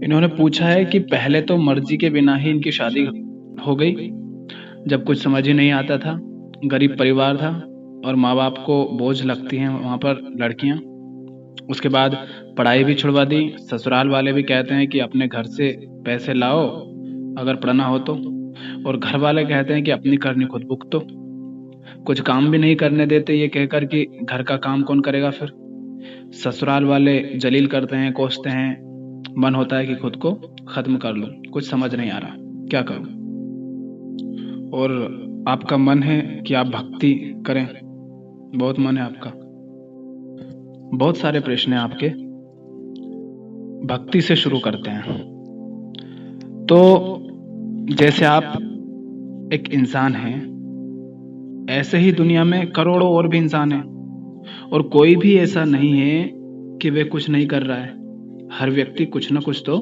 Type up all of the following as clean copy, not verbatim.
इन्होंने पूछा है कि पहले तो मर्जी के बिना ही इनकी शादी हो गई, जब कुछ समझ ही नहीं आता था, गरीब परिवार था और माँ बाप को बोझ लगती हैं वहाँ पर लड़कियाँ। उसके बाद पढ़ाई भी छुड़वा दी। ससुराल वाले भी कहते हैं कि अपने घर से पैसे लाओ अगर पढ़ना हो तो, और घर वाले कहते हैं कि अपनी करनी खुद भुगतो। कुछ काम भी नहीं करने देते ये कहकर कि घर का काम कौन करेगा फिर। ससुराल वाले जलील करते हैं, कोसते हैं। मन होता है कि खुद को खत्म कर लूं, कुछ समझ नहीं आ रहा क्या करूं। और आपका मन है कि आप भक्ति करें, बहुत मन है आपका। बहुत सारे प्रश्न हैं आपके। भक्ति से शुरू करते हैं। तो जैसे आप एक इंसान हैं, ऐसे ही दुनिया में करोड़ों और भी इंसान हैं, और कोई भी ऐसा नहीं है कि वे कुछ नहीं कर रहा है। हर व्यक्ति कुछ ना कुछ तो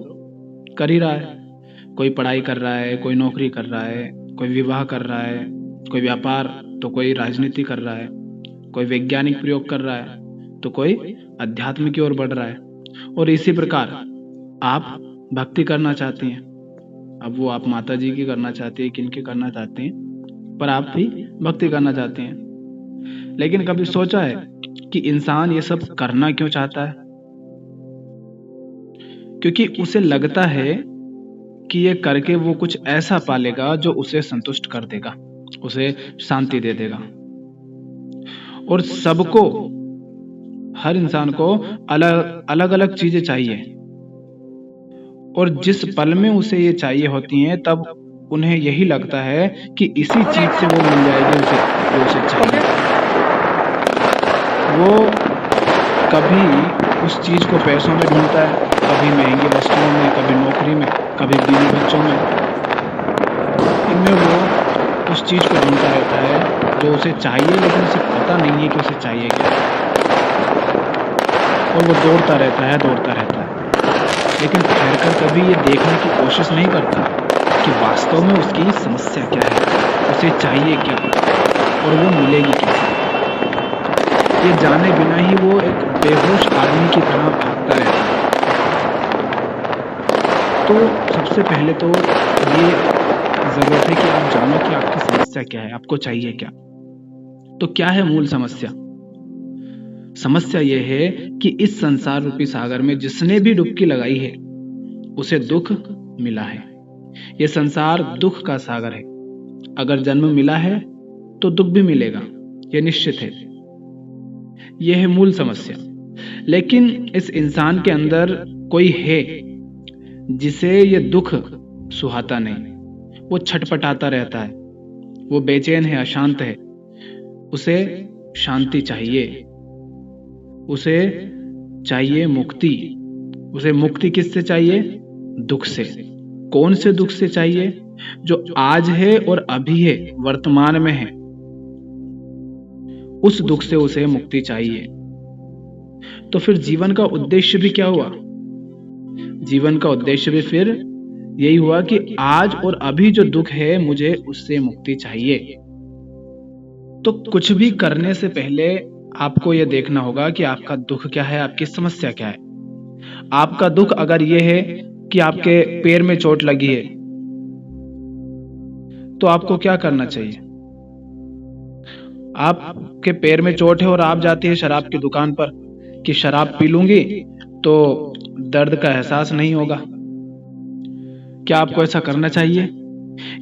कर ही रहा है। कोई पढ़ाई कर रहा है, कोई नौकरी कर रहा है, कोई विवाह कर रहा है, कोई व्यापार, तो कोई राजनीति कर रहा है, कोई वैज्ञानिक प्रयोग कर रहा है, तो कोई अध्यात्म की ओर बढ़ रहा है। और इसी प्रकार आप भक्ति करना चाहती हैं। अब वो आप माता जी की करना चाहती है, किनकी करना चाहती हैं, पर आप भी भक्ति करना चाहते हैं। लेकिन कभी सोचा है कि इंसान ये सब करना क्यों चाहता है? क्योंकि उसे लगता है कि ये करके वो कुछ ऐसा पालेगा जो उसे संतुष्ट कर देगा, उसे शांति दे देगा। और सबको, हर इंसान को अलग अलग चीजें चाहिए, और जिस पल में उसे ये चाहिए होती हैं तब उन्हें यही लगता है कि इसी चीज से वो मिल जाएगी उसे जो उसे चाहिए। वो कभी उस चीज को पैसों में ढूंढता है, कभी महंगी वस्तुओं में, कभी नौकरी में, कभी बीवी बच्चों में। इनमें वो उस चीज को ढूंढता रहता है जो उसे चाहिए, लेकिन उसे पता नहीं है कि उसे चाहिए क्या। और वो दौड़ता रहता है, दौड़ता रहता है, लेकिन ठहर कर कभी ये देखने की कोशिश नहीं करता कि वास्तव में उसकी समस्या क्या है, उसे चाहिए क्या और वो मिलेगी कैसे। ये जाने बिना ही वो एक बेहोश आदमी की तरह भागता रहता है। तो सबसे पहले तो ये जरूरत है कि आप जानो कि आपकी समस्या क्या है, आपको चाहिए क्या। तो क्या है मूल समस्या? समस्या ये है कि इस संसार रूपी सागर में जिसने भी डुबकी लगाई है उसे दुख मिला है। ये संसार दुख का सागर है। अगर जन्म मिला है तो दुख भी मिलेगा, यह निश्चित है। यह है मूल समस्या। लेकिन इस इंसान के अंदर कोई है जिसे ये दुख सुहाता नहीं। वो छटपटाता रहता है, वो बेचैन है, अशांत है। उसे शांति चाहिए, उसे चाहिए मुक्ति। उसे मुक्ति किससे चाहिए? दुख से। कौन से दुख से चाहिए? जो आज है और अभी है, वर्तमान में है, उस दुख से उसे मुक्ति चाहिए। तो फिर जीवन का उद्देश्य भी क्या हुआ? जीवन का उद्देश्य भी फिर यही हुआ कि आज और अभी जो दुख है मुझे उससे मुक्ति चाहिए। तो कुछ भी करने से पहले आपको यह देखना होगा कि आपका दुख क्या है, आपकी समस्या क्या है। आपका दुख अगर यह है कि आपके पैर में चोट लगी है, तो आपको क्या करना चाहिए? आपके पैर में चोट है और आप जाती है शराब की दुकान पर कि शराब पी लूंगी तो दर्द का एहसास नहीं होगा। क्या आपको ऐसा करना चाहिए?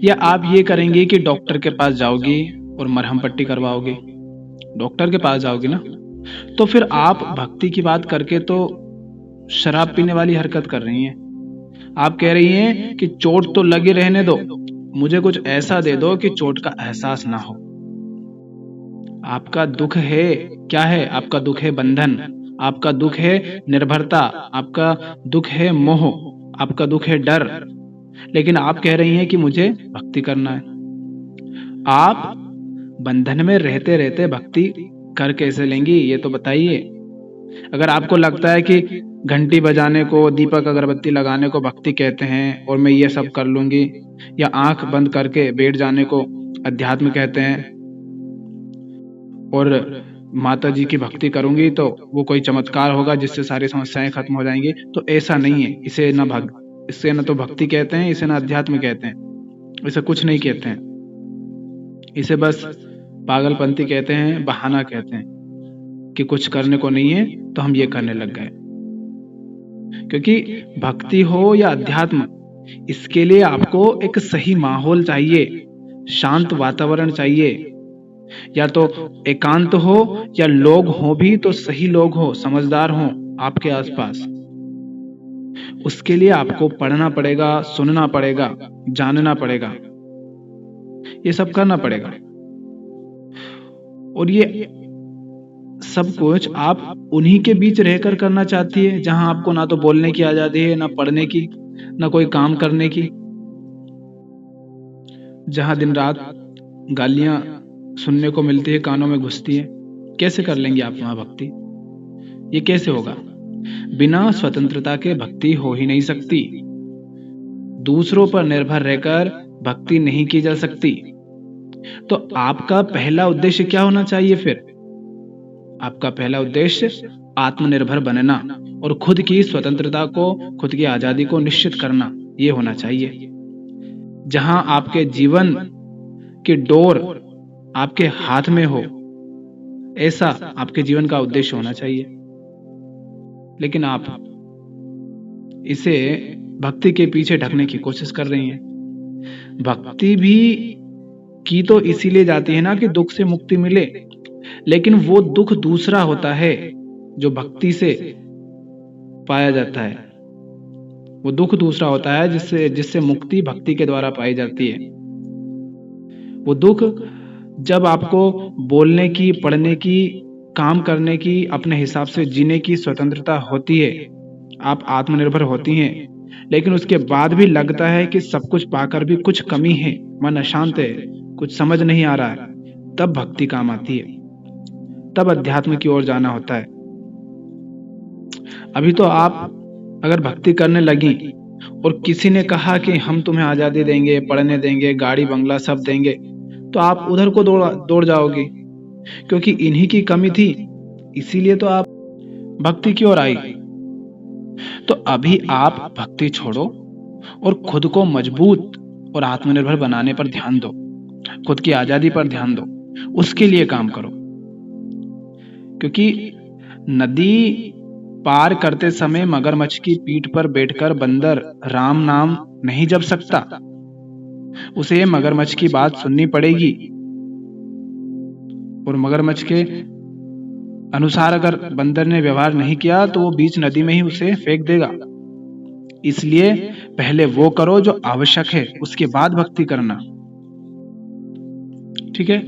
या आप ये करेंगे कि डॉक्टर के पास जाओगी और मरहम पट्टी करवाओगे? डॉक्टर के पास जाओगी ना, तो फिर आप भक्ति की बात करके तो शराब पीने वाली हरकत कर रही हैं। आप कह रही हैं कि चोट तो लगी रहने दो, मुझे कुछ ऐसा दे दो कि चोट का एहसास ना हो। आपका दुख है क्या है? आपका दुख है बंधन, आपका दुख है निर्भरता, आपका दुख है मोह, आपका दुख है डर। लेकिन आप कह रही हैं कि मुझे भक्ति करना है। आप बंधन में रहते रहते भक्ति कर कैसे लेंगी, ये तो बताइए। अगर आपको लगता है कि घंटी बजाने को, दीपक अगरबत्ती लगाने को भक्ति कहते हैं और मैं ये सब कर लूंगी, या आंख बंद करके बैठ जाने को अध्यात्म कहते हैं, और माता जी की भक्ति करूंगी तो वो कोई चमत्कार होगा जिससे सारी समस्याएं खत्म हो जाएंगी, तो ऐसा नहीं है। इसे न इससे न तो भक्ति कहते हैं, इसे न अध्यात्म कहते हैं, इसे कुछ नहीं कहते हैं। इसे बस पागलपंती कहते हैं, बहाना कहते हैं कि कुछ करने को नहीं है तो हम ये करने लग गए। क्योंकि भक्ति हो या अध्यात्म, इसके लिए आपको एक सही माहौल चाहिए, शांत वातावरण चाहिए। या तो एकांत हो या लोग हो भी तो सही लोग हो, समझदार हो आपके आसपास। उसके लिए आपको पढ़ना पड़ेगा, सुनना पड़ेगा, जानना पड़ेगा, ये सब करना पड़ेगा। और ये सब कुछ आप उन्हीं के बीच रहकर करना चाहती है जहां आपको ना तो बोलने की आजादी है, ना पढ़ने की, ना कोई काम करने की, जहां दिन रात गालियां सुनने को मिलती है, कानों में घुसती है। कैसे कर लेंगे आप वहां भक्ति? ये कैसे होगा? बिना स्वतंत्रता के भक्ति हो ही नहीं सकती। दूसरों पर निर्भर रहकर भक्ति नहीं की जा सकती। तो आपका पहला उद्देश्य क्या होना चाहिए फिर? आपका पहला उद्देश्य आत्मनिर्भर बनना और खुद की स्वतंत्रता को, खुद की आजादी को निश्चित करना, ये होना चाहिए। जहां आपके जीवन की डोर आपके हाथ में हो, ऐसा आपके जीवन का उद्देश्य होना चाहिए। लेकिन आप इसे भक्ति के पीछे ढकने की कोशिश कर रही हैं। भक्ति भी की तो इसीलिए जाती है ना कि दुख से मुक्ति मिले, लेकिन वो दुख दूसरा होता है जो भक्ति से पाया जाता है। वो दुख दूसरा होता है जिससे मुक्ति भक्ति के द्वारा पाई जाती है। वो दुख जब आपको बोलने की, पढ़ने की, काम करने की, अपने हिसाब से जीने की स्वतंत्रता होती है, आप आत्मनिर्भर होती हैं, लेकिन उसके बाद भी लगता है कि सब कुछ पाकर भी कुछ कमी है, मन अशांत है, कुछ समझ नहीं आ रहा है, तब भक्ति काम आती है, तब अध्यात्म की ओर जाना होता है। अभी तो आप अगर भक्ति करने लगी और किसी ने कहा कि हम तुम्हें आजादी देंगे, पढ़ने देंगे, गाड़ी बंगला सब देंगे, तो आप उधर को दौड़ जाओगी, क्योंकि इन्हीं की कमी थी, इसीलिए तो आप भक्ति की ओर आई। तो अभी आप भक्ति छोड़ो और खुद को मजबूत और आत्मनिर्भर बनाने पर ध्यान दो, खुद की आजादी पर ध्यान दो, उसके लिए काम करो। क्योंकि नदी पार करते समय मगरमच्छ की पीठ पर बैठकर बंदर राम नाम नहीं जप सकता, उसे मगरमच्छ की बात सुननी पड़ेगी और मगरमच्छ के अनुसार अगर बंदर ने व्यवहार नहीं किया तो वो बीच नदी में ही उसे फेंक देगा। इसलिए पहले वो करो जो आवश्यक है, उसके बाद भक्ति करना, ठीक है?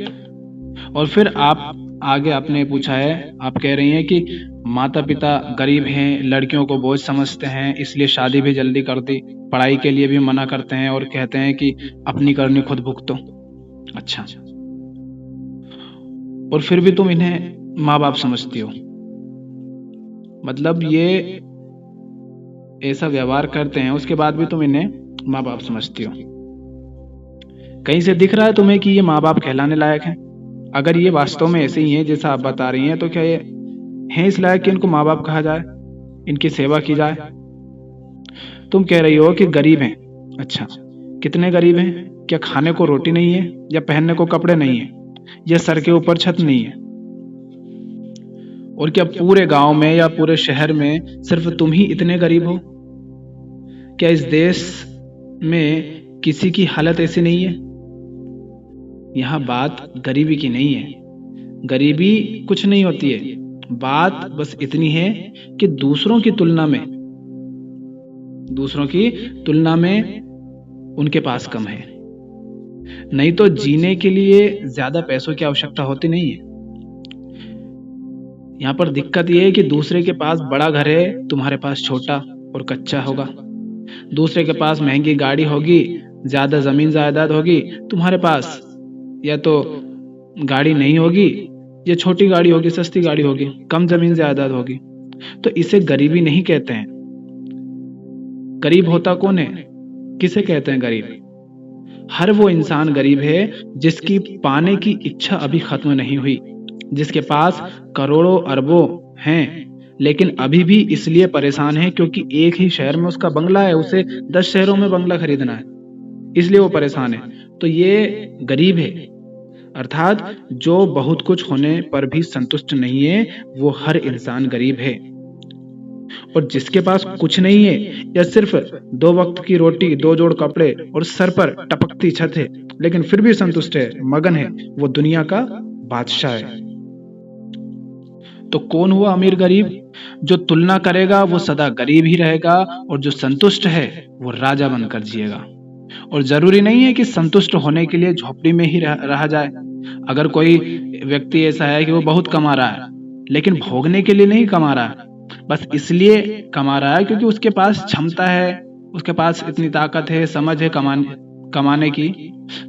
और फिर आप आगे आपने पूछा है, आप कह रही हैं कि माता पिता गरीब हैं, लड़कियों को बोझ समझते हैं, इसलिए शादी भी जल्दी कर दी, पढ़ाई के लिए भी मना करते हैं और कहते हैं कि अपनी करनी खुद भुगतो। अच्छा, और फिर भी तुम इन्हें माँ बाप समझती हो, मतलब ये ऐसा व्यवहार करते हैं, उसके बाद भी तुम इन्हें माँ बाप समझती हो। कहीं से दिख रहा है तुम्हें कि ये माँ बाप कहलाने लायक हैं? अगर ये वास्तव में ऐसे ही हैं जैसा आप बता रही हैं, तो क्या ये हैं इस लायक कि इनको माँ बाप कहा जाए, इनकी सेवा की जाए? तुम कह रही हो कि गरीब हैं। अच्छा, कितने गरीब हैं? क्या खाने को रोटी नहीं है, या पहनने को कपड़े नहीं है, या सर के ऊपर छत नहीं है? और क्या पूरे गांव में या पूरे शहर में सिर्फ तुम ही इतने गरीब हो? क्या इस देश में किसी की हालत ऐसी नहीं है? यहाँ बात गरीबी की नहीं है, गरीबी कुछ नहीं होती है, बात बस इतनी है कि दूसरों की तुलना में उनके पास कम है। नहीं तो जीने के लिए ज्यादा पैसों की आवश्यकता होती नहीं है। यहाँ पर दिक्कत यह है कि दूसरे के पास बड़ा घर है, तुम्हारे पास छोटा और कच्चा होगा। दूसरे के पास महंगी गाड़ी होगी, ज्यादा जमीन जायदाद होगी, तुम्हारे पास या तो गाड़ी नहीं होगी, या छोटी गाड़ी होगी, सस्ती गाड़ी होगी, कम जमीन जायदाद होगी। तो इसे गरीबी नहीं कहते हैं। गरीब होता कौन है? किसे कहते हैं गरीब? हर वो इंसान गरीब है जिसकी पाने की इच्छा अभी खत्म नहीं हुई, जिसके पास करोड़ों अरबों हैं लेकिन अभी भी इसलिए परेशान है क्योंकि एक ही शहर में उसका बंगला है, उसे 10 शहरों में बंगला खरीदना है, इसलिए वो परेशान है। तो ये गरीब है। अर्थात जो बहुत कुछ होने पर भी संतुष्ट नहीं है, वो हर इंसान गरीब है। और जिसके पास कुछ नहीं है या सिर्फ 2 वक्त की रोटी, 2 जोड़ कपड़े और सर पर टपकती छत है, लेकिन फिर भी संतुष्ट है, मगन है, वो दुनिया का बादशाह है। तो कौन हुआ अमीर गरीब? जो तुलना करेगा वो सदा गरीब ही रहेगा, और जो संतुष्ट है वो राजा बनकर जिएगा। और जरूरी नहीं है कि संतुष्ट होने के लिए झोपड़ी में ही रहा जाए। अगर कोई व्यक्ति ऐसा है कि वो बहुत कमा रहा है, लेकिन भोगने के लिए नहीं कमा रहा है, बस इसलिए कमा रहा है क्योंकि उसके पास क्षमता है, उसके पास इतनी ताकत है, समझ है कमाने की,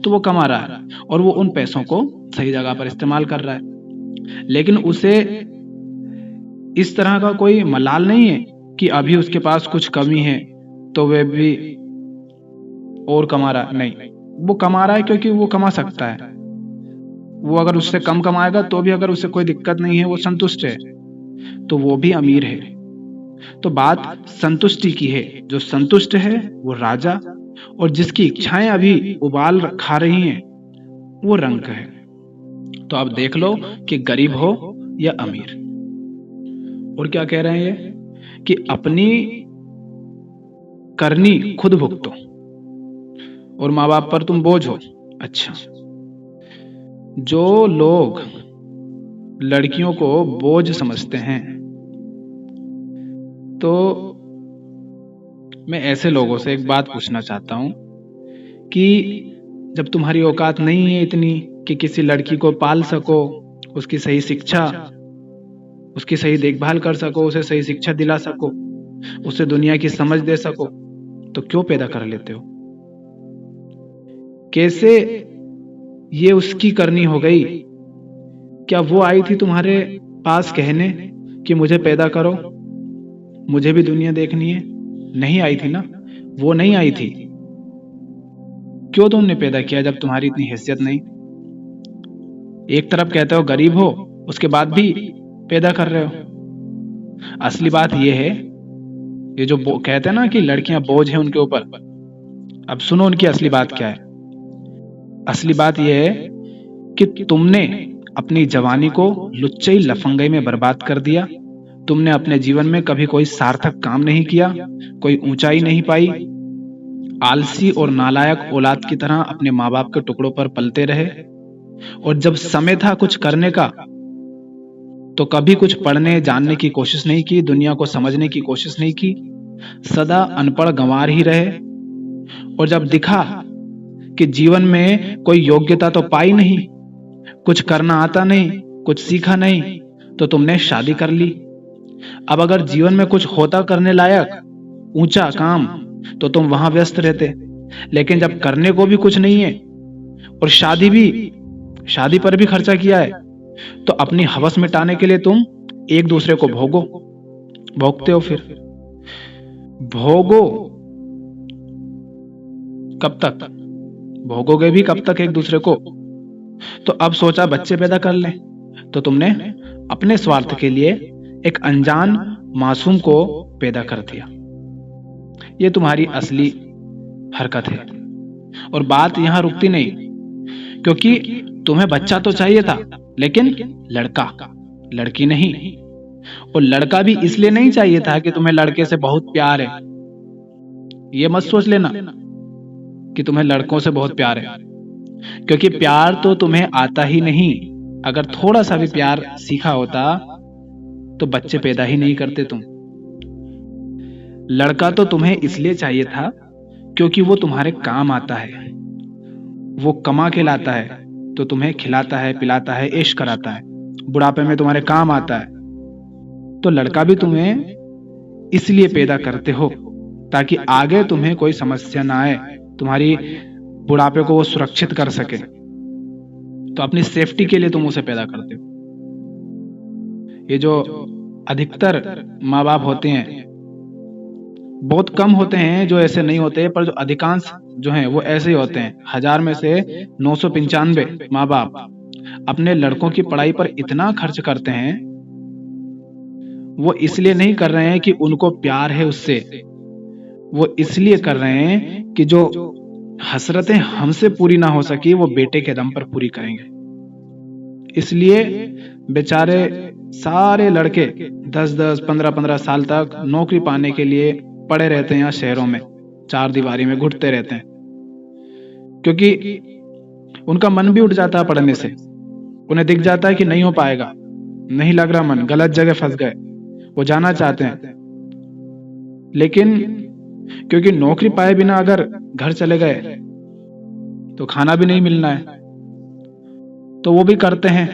तो वो कमा रहा है और वो उन पैसों को सही जगह पर इस्तेमाल कर रहा है। लेकिन उसे इस तरह का कोई मलाल नहीं है कि अभी उसके पास कुछ कमी है तो वह भी और कमा रहा है। नहीं, वो कमा रहा है क्योंकि वो कमा सकता है। वो अगर उससे कम कमाएगा तो भी अगर उसे कोई दिक्कत नहीं है, वो संतुष्ट है, तो वो भी अमीर है। तो बात संतुष्टि की है। जो संतुष्ट है वो राजा, और जिसकी इच्छाएं अभी उबाल खा रही हैं वो रंक है। तो आप देख लो कि गरीब हो या अमीर। और क्या कह रहे हैं ये कि अपनी करनी खुद भुगतो और माँ बाप पर तुम बोझ हो। अच्छा, जो लोग लड़कियों को बोझ समझते हैं, तो मैं ऐसे लोगों से एक बात पूछना चाहता हूं कि जब तुम्हारी औकात नहीं है इतनी कि किसी लड़की को पाल सको, उसकी सही शिक्षा, उसकी सही देखभाल कर सको, उसे सही शिक्षा दिला सको, उसे दुनिया की समझ दे सको, तो क्यों पैदा कर लेते हो? कैसे ये उसकी करनी हो गई? क्या वो आई थी तुम्हारे पास कहने कि मुझे पैदा करो, मुझे भी दुनिया देखनी है? नहीं आई थी ना, वो नहीं आई थी। क्यों तुमने पैदा किया जब तुम्हारी इतनी हैसियत नहीं? एक तरफ कहते हो गरीब हो, उसके बाद भी पैदा कर रहे हो। असली बात ये है, ये जो कहते हैं ना कि लड़कियां बोझ है उनके ऊपर, अब सुनो उनकी असली बात क्या है। असली बात यह है कि तुमने अपनी जवानी को लुच्चई लफंगई में बर्बाद कर दिया। तुमने अपने जीवन में कभी कोई सार्थक काम नहीं किया, कोई ऊंचाई नहीं पाई, आलसी और नालायक औलाद की तरह अपने माँ बाप के टुकड़ों पर पलते रहे। और जब समय था कुछ करने का तो कभी कुछ पढ़ने जानने की कोशिश नहीं की, दुनिया को समझने की कोशिश नहीं की, सदा अनपढ़ गंवार ही रहे। और जब दिखा कि जीवन में कोई योग्यता तो पाई नहीं, कुछ करना आता नहीं, कुछ सीखा नहीं, तो तुमने शादी कर ली। अब अगर जीवन में कुछ होता करने लायक, ऊंचा काम, तो तुम वहां व्यस्त रहते। लेकिन जब करने को भी कुछ नहीं है और शादी पर भी खर्चा किया है, तो अपनी हवस मिटाने के लिए तुम एक दूसरे को भोगते हो। फिर भोगो कब तक? भोगोगे भी कब तक एक दूसरे को? तो अब सोचा बच्चे पैदा कर लें, तो तुमने अपने स्वार्थ के लिए एक अनजान मासूम को पैदा कर दिया। ये तुम्हारी असली हरकत है। और बात यहां रुकती नहीं, क्योंकि तुम्हें बच्चा तो चाहिए था, लेकिन लड़की नहीं। और लड़का भी इसलिए नहीं चाहिए था कि तुम्हें लड़के से बहुत प्यार है। ये मत सोच लेना कि तुम्हें लड़कों से बहुत प्यार है, क्योंकि प्यार तो तुम्हें आता ही नहीं। अगर थोड़ा सा भी प्यार सीखा होता तो बच्चे पैदा ही नहीं करते तुम। लड़का तो तुम्हें इसलिए चाहिए था क्योंकि वो तुम्हारे काम आता है, वो कमा के लाता है, तो तुम्हें खिलाता है, पिलाता है, ऐश कराता है, बुढ़ापे में तुम्हारे काम आता है। तो लड़का भी तुम्हें इसलिए पैदा करते हो ताकि आगे तुम्हें कोई समस्या ना आए, तुम्हारी बुढ़ापे को वो सुरक्षित कर सके। तो अपनी सेफ्टी के लिए तुम उसे पैदा करते हो। ये जो अधिकतर माँ बाप होते हैं, बहुत कम होते हैं जो ऐसे नहीं होते, पर जो अधिकांश जो हैं वो ऐसे ही होते हैं। 1000 में से 995 माँ बाप अपने लड़कों की पढ़ाई पर इतना खर्च करते हैं वो इसलिए नहीं कर रहे हैं कि उनको प्यार है उससे, वो इसलिए कर रहे हैं कि जो हसरतें हमसे पूरी ना हो सकी वो बेटे के दम पर पूरी करेंगे। इसलिए बेचारे सारे लड़के 10-10, 15-15 साल तक नौकरी पाने के लिए पड़े रहते हैं यहाँ शहरों में, चार दीवारी में घुटते रहते हैं, क्योंकि उनका मन भी उठ जाता है पढ़ने से। उन्हें दिख जाता है कि नहीं हो पाएगा, नहीं लग रहा मन, गलत जगह फंस गए, वो जाना चाहते हैं, लेकिन क्योंकि नौकरी पाए बिना अगर घर चले गए तो खाना भी नहीं मिलना है, तो वो भी करते हैं,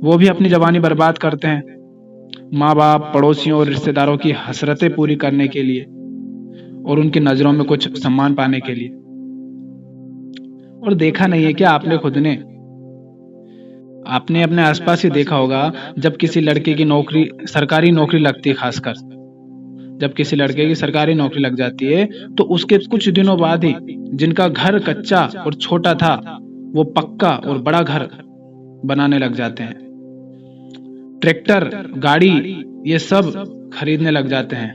वो भी अपनी जवानी बर्बाद करते हैं माँ बाप, पड़ोसियों और रिश्तेदारों की हसरतें पूरी करने के लिए और उनकी नजरों में कुछ सम्मान पाने के लिए। और देखा नहीं है क्या आपने खुद ने, आपने अपने आसपास ही देखा होगा, जब किसी लड़के की नौकरी, सरकारी नौकरी लगती है, खासकर जब किसी लड़के की सरकारी नौकरी लग जाती है तो उसके कुछ दिनों बाद ही जिनका घर कच्चा और छोटा था वो पक्का और बड़ा घर बनाने लग जाते हैं। ट्रैक्टर, गाड़ी, ये सब खरीदने लग जाते हैं।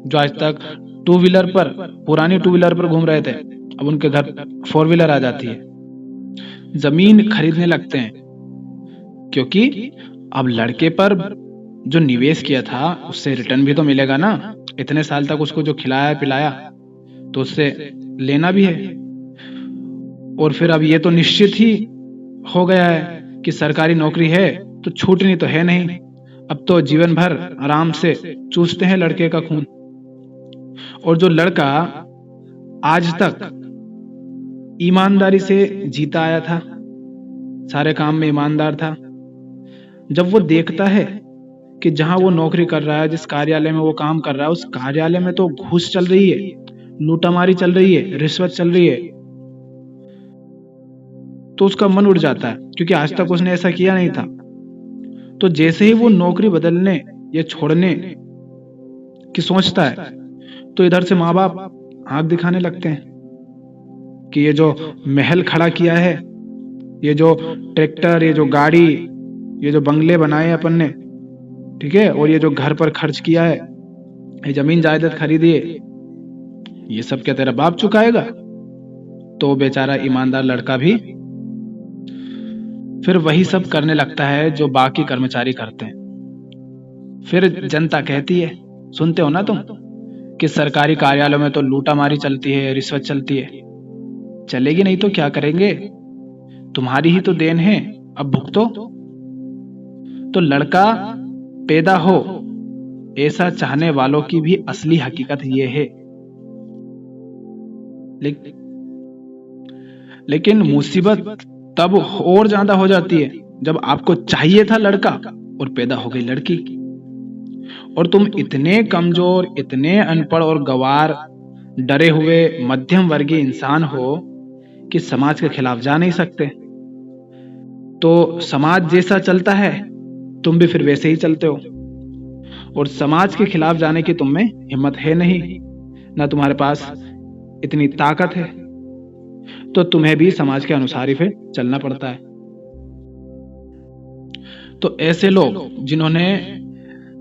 जो आज तक टू व्हीलर पर, पुरानी टू व्हीलर पर घूम रहे थे, अब उनके घर फोर व्हीलर आ जाती है। जमीन खरीदने लगते हैं, क्योंकि अब लड़के पर जो निवेश किया था उससे रिटर्न भी तो मिलेगा ना। इतने साल तक उसको जो खिलाया पिलाया तो उससे लेना भी है। और फिर अब ये तो निश्चित ही हो गया है कि सरकारी नौकरी है तो छूटनी तो है नहीं, अब तो जीवन भर आराम से चूसते हैं लड़के का खून। और जो लड़का आज तक ईमानदारी से जीता आया था, सारे काम में ईमानदार था, जब वो देखता है कि जहां वो नौकरी कर रहा है, जिस कार्यालय में वो काम कर रहा है, उस कार्यालय में तो घूस चल रही है, लूटामारी चल रही है, रिश्वत चल रही है, तो उसका मन उड़ जाता है, क्योंकि आज तक उसने ऐसा किया नहीं था। तो जैसे ही वो नौकरी बदलने या छोड़ने की सोचता है तो इधर से माँ बाप आंख दिखाने लगते हैं कि ये जो महल खड़ा किया है, ये जो ट्रैक्टर, ये जो गाड़ी, ये जो बंगले बनाए अपन ने, ठीक है, और ये जो घर पर खर्च किया है, ये जमीन जायदाद खरीदी है, ये सब क्या तेरा बाप चुकाएगा? तो बेचारा ईमानदार लड़का भी फिर वही सब करने लगता है जो बाकी कर्मचारी करते हैं। फिर जनता कहती है, सुनते हो ना तुम, कि सरकारी कार्यालयों में तो लूटामारी चलती है, रिश्वत चलती है। चलेगी नहीं तो क्या करेंगे, तुम्हारी ही तो देन है, अब भुगतो। तो लड़का पैदा हो ऐसा चाहने वालों की भी असली हकीकत ये है। लेकिन मुसीबत तब और ज्यादा हो जाती है जब आपको चाहिए था लड़का और पैदा हो गई लड़की, और तुम इतने कमजोर, इतने अनपढ़ और गवार, डरे हुए मध्यम वर्गीय इंसान हो कि समाज के खिलाफ जा नहीं सकते। तो समाज जैसा चलता है तुम भी फिर वैसे ही चलते हो, और समाज के खिलाफ जाने की तुम में हिम्मत है नहीं, ना तुम्हारे पास इतनी ताकत है, तो तुम्हें भी समाज के अनुसार ही फिर चलना पड़ता है। तो ऐसे लोग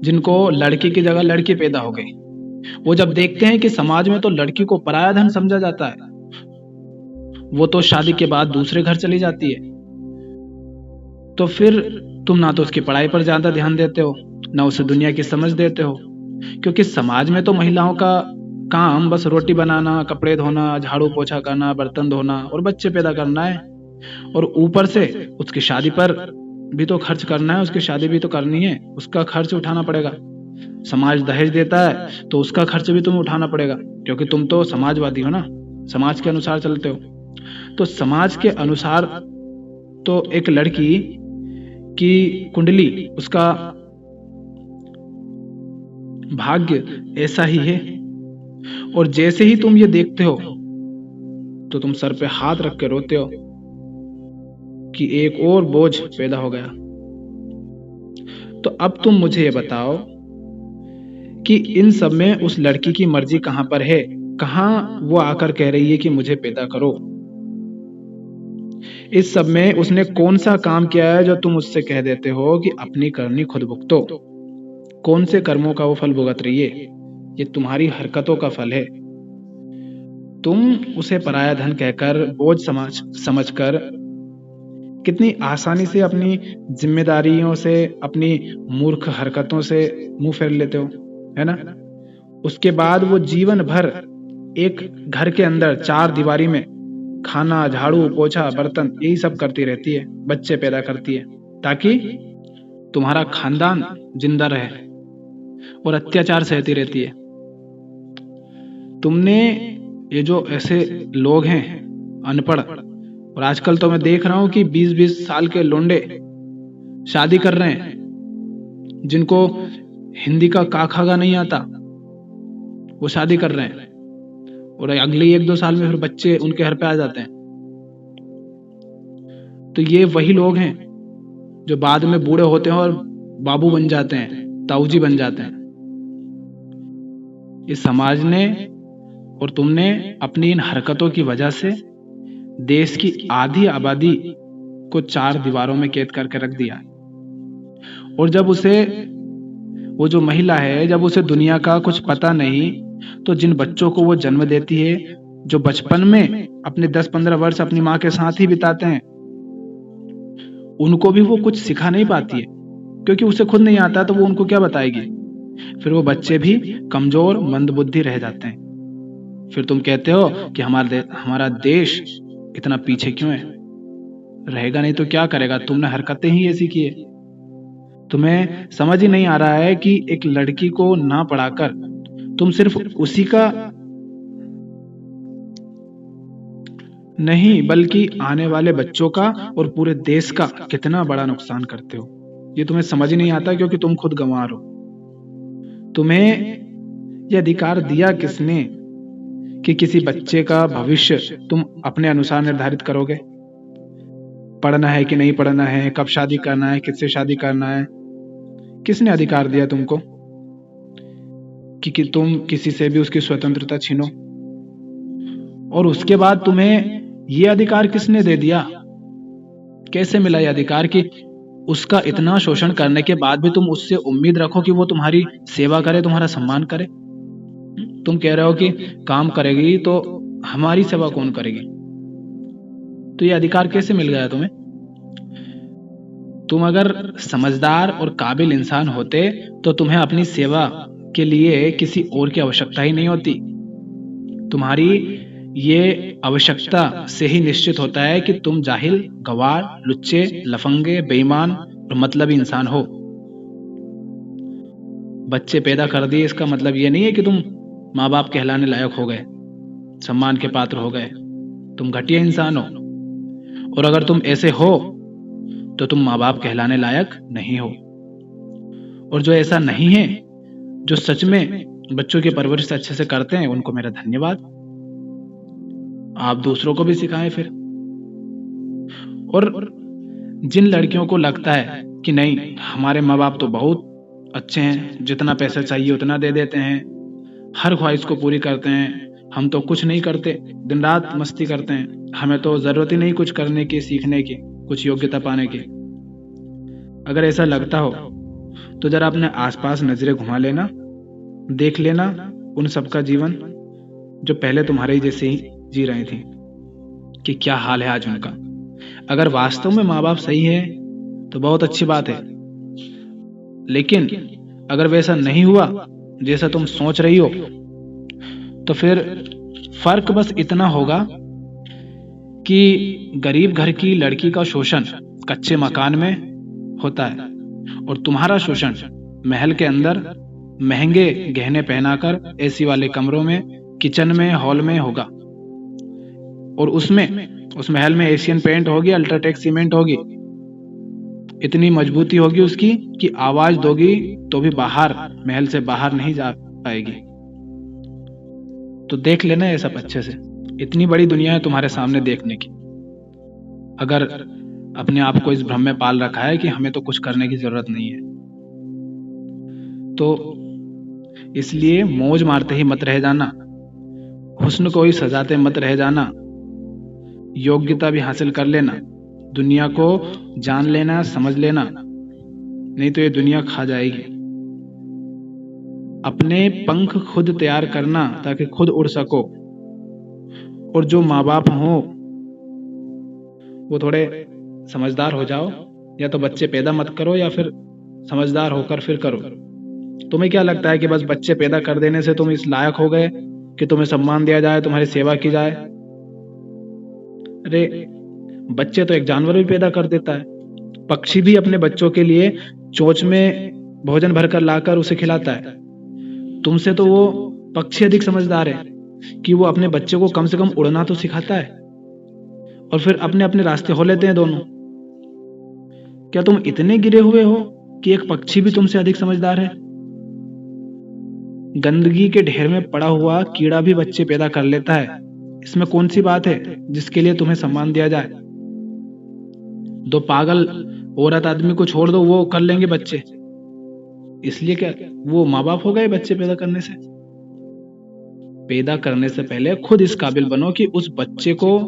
जिनको लड़की की जगह लड़की पैदा हो गई, वो जब देखते हैं कि समाज में तो लड़की को पराया धन समझा जाता है, वो तो शादी के बाद दूसरे घर चली जाती है, तो फिर तुम ना तो उसकी पढ़ाई पर ज्यादा ध्यान देते हो, ना उसे दुनिया की समझ देते हो, क्योंकि समाज में तो महिलाओं का काम बस रोटी बनाना, कपड़े धोना, झाड़ू पोछा करना, बर्तन धोना और बच्चे पैदा करना है, और ऊपर से उसकी शादी पर भी तो खर्च करना है, उसकी शादी भी तो करनी है, उसका खर्च उठाना पड़ेगा। समाज दहेज देता है तो उसका खर्च भी तुम्हें उठाना पड़ेगा, क्योंकि तुम तो समाजवादी हो ना, समाज के अनुसार चलते हो। तो समाज के अनुसार तो एक लड़की की कुंडली, उसका भाग्य ऐसा ही है, और जैसे ही तुम ये देखते हो तो तुम सर पे हाथ रख के रोते हो कि एक और बोझ पैदा हो गया। तो अब तुम मुझे ये बताओ कि इन सब में उस लड़की की मर्जी कहां पर है, कहां वो आकर कह रही है कि मुझे पैदा करो? इस सब में उसने कौन सा काम किया है जो तुम उससे कह देते हो कि अपनी करनी खुद भुगतो? कौन से कर्मों का वो फल भुगत रही है? ये तुम्हारी हरकतों का फल है। तुम उसे पराया धन कहकर, बोझ समझकर कितनी आसानी से अपनी जिम्मेदारियों से, अपनी मूर्ख हरकतों से मुंह फेर लेते हो, है ना? उसके बाद वो जीवन भर एक घर के अंदर 4 दीवारी में खाना, झाड़ू, पोछा, बर्तन यही सब करती रहती है, बच्चे पैदा करती है ताकि तुम्हारा खानदान जिंदा रहे, और अत्याचार सहती रहती है। तुमने ये जो ऐसे लोग हैं अनपढ़, और आजकल तो मैं देख रहा हूं कि 20-20 साल के लोंडे शादी कर रहे हैं, जिनको हिंदी का का खा गा नहीं आता, वो शादी कर रहे हैं, और अगले 1-2 साल में फिर बच्चे उनके घर पे आ जाते हैं। तो ये वही लोग हैं जो बाद में बूढ़े होते हैं और बाबू बन जाते हैं, ताऊजी बन जाते हैं। इस समाज ने और तुमने अपनी इन हरकतों की वजह से देश की आधी आबादी को 4 दीवारों में कैद करके रख दिया। और जब उसे, वो जो महिला है, जब उसे दुनिया का कुछ पता नहीं, तो जिन बच्चों को वो जन्म देती है, जो बचपन में अपने 10-15 वर्ष अपनी माँ के साथ ही बिताते हैं, उनको भी वो कुछ सिखा नहीं पाती है, क्योंकि उसे खुद नहीं आता, तो वो उनको क्या बताएगी? फिर वो बच्चे भी कमजोर, मंदबुद्धि रह जाते हैं। फिर तुम कहते हो कि हमारा देश इतना पीछे क्यों है? रहेगा नहीं तो क्या करेगा? तुमने हरकतें ही ऐसी की है। तुम्हें समझ ही नहीं आ रहा है कि एक लड़की को ना पढ़ाकर तुम सिर्फ उसी का नहीं, बल्कि आने वाले बच्चों का और पूरे देश का कितना बड़ा नुकसान करते हो। ये तुम्हें समझ ही नहीं आता, क्योंकि तुम खुद गंवार हो। तुम्हें यह अधिकार दिया किसने कि किसी बच्चे का भविष्य तुम अपने अनुसार निर्धारित करोगे? पढ़ना है कि नहीं पढ़ना है, कब शादी करना है, किससे शादी करना है, किसने अधिकार दिया तुमको कि तुम किसी से भी उसकी स्वतंत्रता छीनो? और उसके बाद तुम्हें ये अधिकार किसने दे दिया? कैसे मिला ये अधिकार कि उसका इतना शोषण करने के बाद भी तुम उससे उम्मीद रखो कि वो तुम्हारी सेवा करे, तुम्हारा सम्मान करे? तुम कह रहे हो कि काम करेगी तो हमारी सेवा कौन करेगी? तो ये अधिकार कैसे मिल गया तुम्हें? तुम अगर समझदार और काबिल इंसान होते तो तुम्हें अपनी सेवा के लिए किसी और की आवश्यकता ही नहीं होती। तुम्हारी ये आवश्यकता से ही निश्चित होता है कि तुम जाहिल, गवार, लुच्चे, लफंगे, बेईमान और मतलबी इंसान हो। बच्चे पैदा कर दिए, इसका मतलब ये नहीं है कि तुम माँ बाप कहलाने लायक हो गए, सम्मान के पात्र हो गए। तुम घटिया इंसान हो, और अगर तुम ऐसे हो तो तुम माँ बाप कहलाने लायक नहीं हो। और जो ऐसा नहीं है, जो सच में बच्चों की परवरिश अच्छे से करते हैं, उनको मेरा धन्यवाद। आप दूसरों को भी सिखाएं फिर। और जिन लड़कियों को लगता है कि नहीं, हमारे माँ बाप तो बहुत अच्छे हैं, जितना पैसा चाहिए उतना दे देते हैं, हर ख्वाहिश को पूरी करते हैं, हम तो कुछ नहीं करते, दिन रात मस्ती करते हैं, हमें तो जरूरत ही नहीं कुछ करने की, सीखने की, कुछ योग्यता पाने की। अगर ऐसा लगता हो तो जरा अपने आसपास नजरें घुमा लेना, देख लेना उन सबका जीवन जो पहले तुम्हारे ही जैसे ही जी रही थी, कि क्या हाल है आज उनका। अगर वास्तव में माँ बाप सही है तो बहुत अच्छी बात है, लेकिन अगर वैसा नहीं हुआ जैसा तुम सोच रही हो, तो फिर फर्क बस इतना होगा कि गरीब घर की लड़की का शोषण कच्चे मकान में होता है, और तुम्हारा शोषण महल के अंदर महंगे गहने पहनाकर एसी वाले कमरों में, किचन में, हॉल में होगा। और उस महल में एशियन पेंट होगी, अल्ट्राटेक सीमेंट होगी, इतनी मजबूती होगी उसकी कि आवाज दोगी तो भी बाहर, महल से बाहर नहीं जा पाएगी। तो देख लेना ये सब अच्छे से, इतनी बड़ी दुनिया है तुम्हारे सामने देखने की। अगर अपने आप को इस भ्रम में पाल रखा है कि हमें तो कुछ करने की जरूरत नहीं है, तो इसलिए मौज मारते ही मत रह जाना, हुस्न को ही सजाते मत रह जाना, योग्यता भी हासिल कर लेना, दुनिया को जान लेना, समझ लेना, नहीं तो ये दुनिया खा जाएगी। अपने पंख खुद तैयार करना ताकि खुद उड़ सको। और जो माँ बाप हों वो थोड़े समझदार हो जाओ, या तो बच्चे पैदा मत करो या फिर समझदार होकर फिर करो। तुम्हें क्या लगता है कि बस बच्चे पैदा कर देने से तुम इस लायक हो गए कि तुम्हें सम्मान दिया जाए, तुम्हारी सेवा की जाए? अरे बच्चे तो एक जानवर भी पैदा कर देता है। पक्षी भी अपने बच्चों के लिए चोंच में भोजन भरकर लाकर उसे खिलाता है। तुमसे तो वो पक्षी अधिक समझदार है कि वो अपने बच्चे को कम से कम उड़ना तो सिखाता है, और फिर अपने अपने रास्ते हो लेते हैं दोनों। क्या तुम इतने गिरे हुए हो कि एक पक्षी भी तुमसे अधिक समझदार है? गंदगी के ढेर में पड़ा हुआ कीड़ा भी बच्चे पैदा कर लेता है। इसमें कौन सी बात है जिसके लिए तुम्हें सम्मान दिया जाए? दो पागल औरत आदमी को छोड़ दो, वो कर लेंगे बच्चे। इसलिए क्या वो माँ बाप हो गए बच्चे पैदा करने से? पैदा करने से पहले खुद इस काबिल बनो कि उस बच्चे को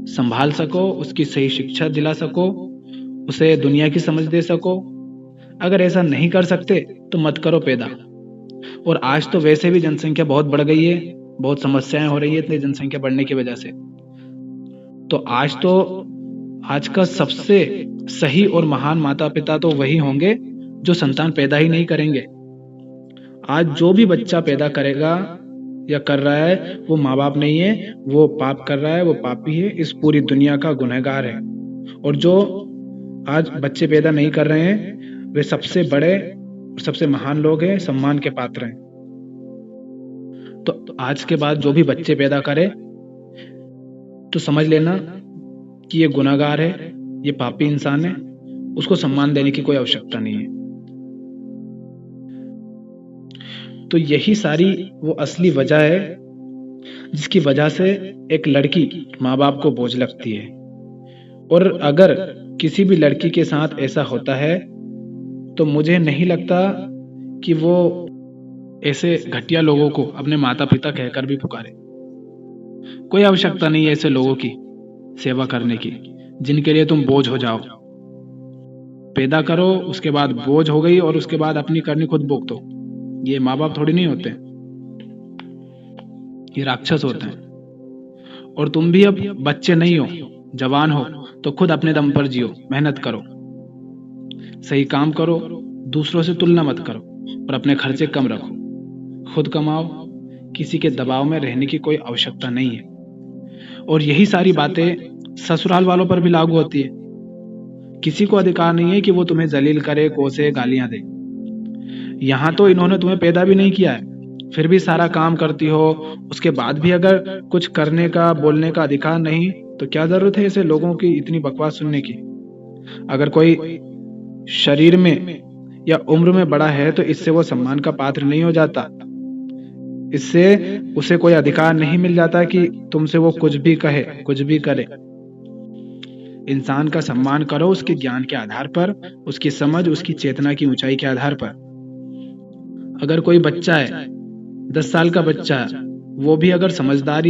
संभाल सको, उसकी सही शिक्षा दिला सको, उसे दुनिया की समझ दे सको। अगर ऐसा नहीं कर सकते तो मत करो पैदा। और आज तो वैसे भी जनसंख्या बहुत बढ़ गई है, बहुत समस्याएं हो रही है इतनी जनसंख्या बढ़ने की वजह से। तो आज का सबसे सही और महान माता पिता तो वही होंगे जो संतान पैदा ही नहीं करेंगे। आज जो भी बच्चा पैदा करेगा या कर रहा है वो माँ बाप नहीं है, वो पाप कर रहा है, वो पापी है, इस पूरी दुनिया का गुनहगार है। और जो आज बच्चे पैदा नहीं कर रहे हैं वे सबसे बड़े और सबसे महान लोग हैं, सम्मान के पात्र हैं। तो आज के बाद जो भी बच्चे पैदा करे तो समझ लेना कि ये गुनहगार है, ये पापी इंसान है, उसको सम्मान देने की कोई आवश्यकता नहीं है। तो यही सारी वो असली वजह है जिसकी वजह से एक लड़की माँ बाप को बोझ लगती है। और अगर किसी भी लड़की के साथ ऐसा होता है तो मुझे नहीं लगता कि वो ऐसे घटिया लोगों को अपने माता पिता कहकर भी पुकारे। कोई आवश्यकता नहीं है ऐसे लोगों की सेवा करने की जिनके लिए तुम बोझ हो जाओ। पैदा करो, उसके बाद बोझ हो गई और उसके बाद अपनी करनी खुद भुगतो। ये माँ बाप थोड़ी नहीं होते, ये राक्षस होते हैं। और तुम भी अब बच्चे नहीं हो, जवान हो, तो खुद अपने दम पर जियो, मेहनत करो, सही काम करो, दूसरों से तुलना मत करो और अपने खर्चे कम रखो, खुद कमाओ, किसी के दबाव में रहने की कोई आवश्यकता नहीं है। और यही सारी बातें ससुराल वालों पर भी लागू होती है। किसी को अधिकार नहीं है कि वो तुम्हें जलील करे, कोसे, गालियां दे। यहाँ तो इन्होंने तुम्हें पैदा भी नहीं किया है, फिर भी सारा काम करती हो, उसके बाद भी अगर कुछ करने का, बोलने का अधिकार नहीं, तो क्या जरूरत है ऐसे लोगों की इतनी बकवास सुनने की? अगर कोई शरीर में या उम्र में बड़ा है तो इससे वो सम्मान का पात्र नहीं हो जाता। इससे उसे कोई अधिकार नहीं मिल जाता कि तुमसे वो कुछ भी कहे, कुछ भी करे। इंसान का सम्मान करो उसके ज्ञान के आधार पर, उसकी समझ, उसकी चेतना की ऊंचाई के आधार पर। अगर कोई बच्चा है, 10 साल का बच्चा है, वो भी अगर समझदार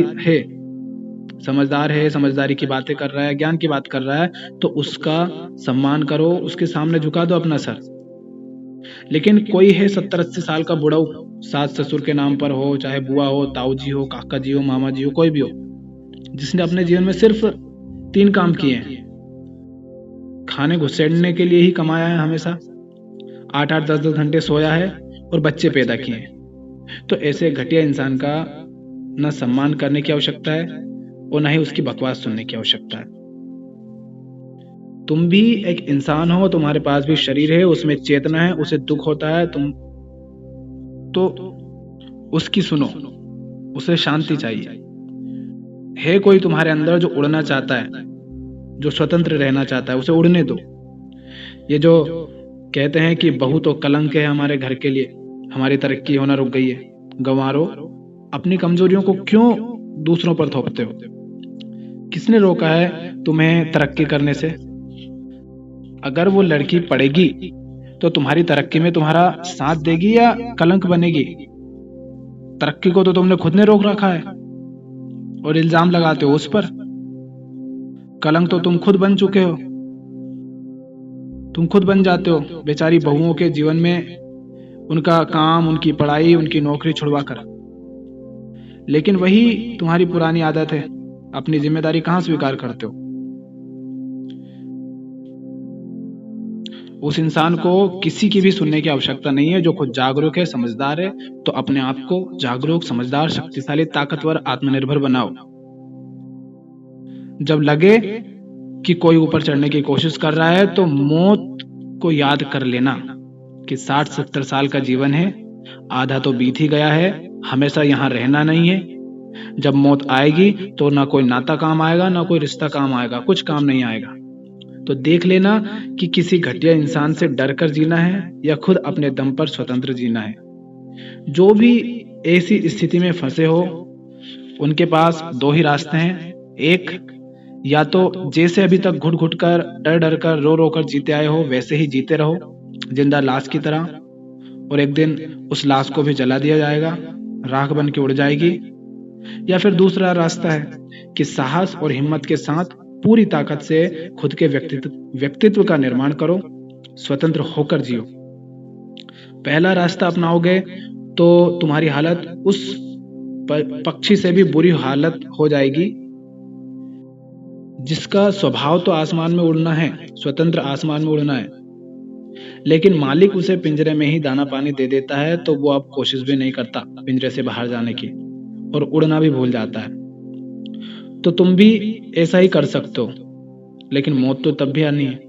है, समझदारी की बातें कर रहा है, ज्ञान की बात कर रहा है, तो उसका सम्मान करो, उसके सामने झुका दो अपना सर। लेकिन कोई है 70-80 साल का बुढ़ऊ, सास ससुर के नाम पर हो, चाहे बुआ हो, ताऊ जी हो, काका जी हो, मामा जी हो, कोई भी हो, जिसने अपने जीवन में सिर्फ 3 काम किए हैं। खाने घुसेड़ने के लिए ही कमाया है, हमेशा 8-8, 10-10 घंटे सोया है और बच्चे पैदा किए हैं। तो ऐसे घटिया इंसान का न सम्मान करने की आवश्यकता है और न ही उसकी बकवास सुनने की आवश्यकता है। तुम भी एक इंसान हो, तुम्हारे पास भी शरीर है, उसमें चेतना है, उसे दुख होता है, तुम तो उसकी सुनो, उसे शांति चाहिए। है कोई तुम्हारे अंदर जो उड़ना चाहता है, जो स्वतंत्र रहना चाहता है, उसे उड़ने दो। ये जो कहते हैं कि बहू तो कलंक है हमारे घर के लिए, हमारी तरक्की होना रुक गई है, गंवारो, अपनी कमजोरियों को क्यों दूसरों पर थोपते हो? किसने रोका है तुम्हें तरक्की करने से? अगर वो लड़की पढ़ेगी तो तुम्हारी तरक्की में तुम्हारा साथ देगी या कलंक बनेगी? तरक्की को तो तुमने खुद ने रोक रखा है और इल्जाम लगाते हो उस पर। कलंक तो तुम खुद बन चुके हो, तुम खुद बन जाते हो। बेचारी बहुओं के जीवन में उनका काम, उनकी पढ़ाई, उनकी नौकरी छुड़वा कर। लेकिन वही तुम्हारी पुरानी आदत है, अपनी जिम्मेदारी कहाँ स्वीकार करते हो? उस इंसान को किसी की भी सुनने की आवश्यकता नहीं है जो खुद जागरूक है, समझदार है। तो अपने आप को जागरूक, समझदार, शक्तिशाली, ताकतवर, आत्मनिर्भर बनाओ। जब लगे कि कोई ऊपर चढ़ने की कोशिश कर रहा है तो मौत को याद कर लेना कि 60-70 साल का जीवन है, आधा तो बीत ही गया है, हमेशा यहाँ रहना नहीं है। जब मौत आएगी तो ना कोई नाता काम आएगा, ना कोई रिश्ता काम आएगा, कुछ काम नहीं आएगा। तो देख लेना कि किसी घटिया इंसान से डर कर जीना है या खुद अपने दम पर स्वतंत्र जीना है। जो भी ऐसी स्थिति में फंसे हो, उनके पास दो ही रास्ते हैं। एक, या तो जैसे अभी तक घुट घुट कर, डर डर कर, रो रो कर जीते आए हो, वैसे ही जीते रहो, जिंदा लाश की तरह, और एक दिन उस लाश को भी जला दिया जाएगा, राख बन के उड़ जाएगी। या फिर दूसरा रास्ता है कि साहस और हिम्मत के साथ पूरी ताकत से खुद के व्यक्तित्व का निर्माण करो, स्वतंत्र होकर जियो। पहला रास्ता अपनाओगे तो तुम्हारी हालत उस पक्षी से भी बुरी हालत हो जाएगी जिसका स्वभाव तो आसमान में उड़ना है, स्वतंत्र आसमान में उड़ना है, लेकिन मालिक उसे पिंजरे में ही दाना पानी दे देता है तो वो अब कोशिश भी नहीं करता पिंजरे से बाहर जाने की, और उड़ना भी भूल जाता है। तो तुम भी ऐसा ही कर सकते हो, लेकिन मौत तो तब भी आनी है।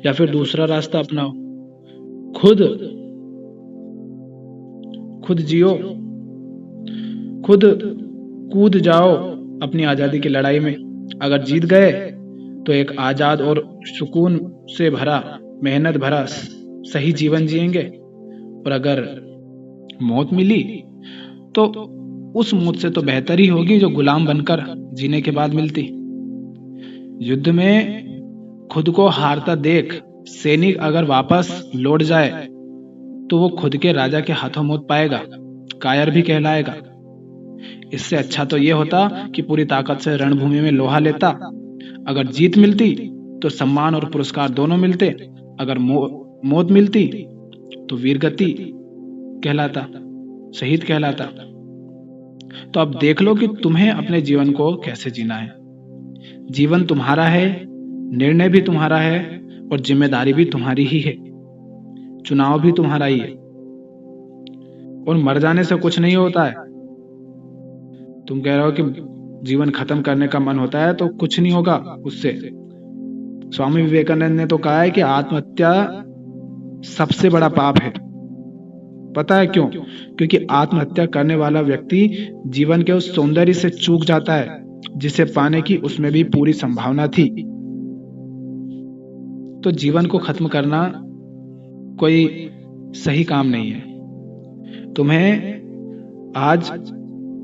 या फिर दूसरा रास्ता अपनाओ, खुद जियो, खुद कूद जाओ अपनी आजादी की लड़ाई में। अगर जीत गए तो एक आजाद और सुकून से भरा, मेहनत भरा सही जीवन जिएंगे, और अगर मौत मिली तो उस मौत से तो बेहतर ही होगी जो गुलाम बनकर जीने के बाद मिलती। युद्ध में खुद को हारता देख सैनिक अगर वापस लौट जाए तो वो खुद के राजा के हाथों मौत पाएगा, कायर भी कहलाएगा। इससे अच्छा तो ये होता कि पूरी ताकत से रणभूमि में लोहा लेता। अगर जीत मिलती तो सम्मान और पुरस्कार दोनों मिलते, अगर मौत मिलती तो वीरगति कहलाता, शहीद कहलाता। तो अब देख लो कि तुम्हें अपने जीवन को कैसे जीना है। जीवन तुम्हारा है, निर्णय भी तुम्हारा है, और जिम्मेदारी भी तुम्हारी ही है, चुनाव भी तुम्हारा ही है। और मर जाने से कुछ नहीं होता है। तुम कह रहे हो कि जीवन खत्म करने का मन होता है, तो कुछ नहीं होगा उससे। स्वामी विवेकानंद ने तो कहा है कि आत्महत्या सबसे बड़ा पाप है। पता है क्यों? क्योंकि आत्महत्या करने वाला व्यक्ति जीवन के उस सौंदर्य से चूक जाता है जिसे पाने की उसमें भी पूरी संभावना थी। तो जीवन को खत्म करना कोई सही काम नहीं है। तुम्हें आज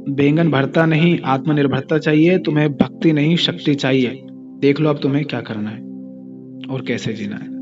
बैंगन भरता नहीं, आत्मनिर्भरता चाहिए। तुम्हें भक्ति नहीं, शक्ति चाहिए। देख लो अब तुम्हें क्या करना है और कैसे जीना है।